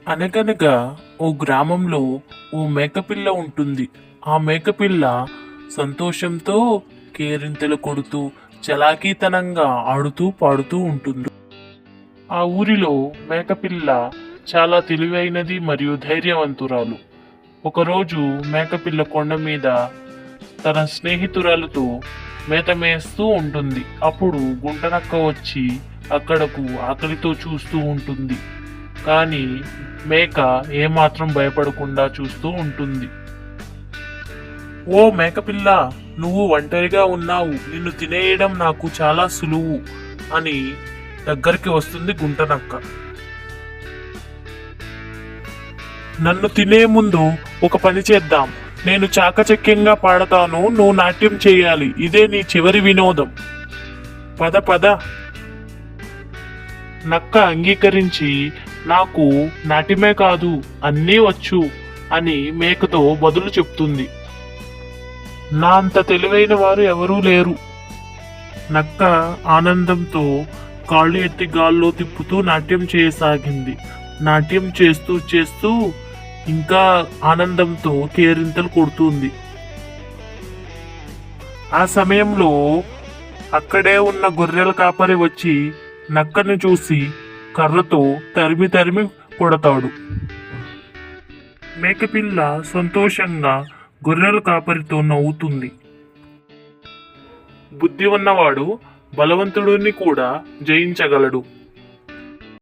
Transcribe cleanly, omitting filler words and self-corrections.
అనగనగా ఓ గ్రామంలో ఓ మేకపిల్ల ఉంటుంది. ఆ మేకపిల్ల సంతోషంతో కేరింతలు కొడుతూ చలాకీతనంగా ఆడుతూ పాడుతూ ఉంటుంది. ఆ ఊరిలో మేకపిల్ల చాలా తెలివైనది మరియు ధైర్యవంతురాలు. ఒకరోజు మేకపిల్ల కొండ మీద తన స్నేహితురాలతో మేత మేస్తూ ఉంటుంది. అప్పుడు గుంటనక్క వచ్చి అక్కడకు ఆకలితో చూస్తూ ఉంటుంది. కానీ మేక ఏమాత్రం భయపడకుండా చూస్తూ ఉంటుంది. ఓ మేకపిల్ల, నువ్వు ఒంటరిగా ఉన్నావు, నిన్ను తినేయడం నాకు చాలా సులువు అని దగ్గరికి వస్తుంది గుంటనక్క. నన్ను తినే ముందు ఒక పని చేద్దాం. నేను చాకచక్యంగా పాడతాను, నువ్వు నాట్యం చేయాలి. ఇదే నీ చివరి వినోదం. పద పద. నక్క అంగీకరించి నాకు నాట్యమే కాదు అన్నీ వచ్చు అని మేకతో బదులు చెప్తుంది. నా అంత తెలివైన వారు ఎవరూ లేరు. నక్క ఆనందంతో కాళ్ళు ఎత్తి గాల్లో తిప్పుతూ నాట్యం చేయసాగింది. నాట్యం చేస్తూ చేస్తూ ఇంకా ఆనందంతో కేరింతలు కొడుతుంది. ఆ సమయంలో అక్కడే ఉన్న గొర్రెల కాపరి వచ్చి నక్కను చూసి కర్రతో తరిమి తరిమి కొడతాడు. మేకపిల్ల సంతోషంగా గొర్రెల కాపరితో నవ్వుతుంది. బుద్ధి ఉన్నవాడు బలవంతుడిని కూడా జయించగలడు.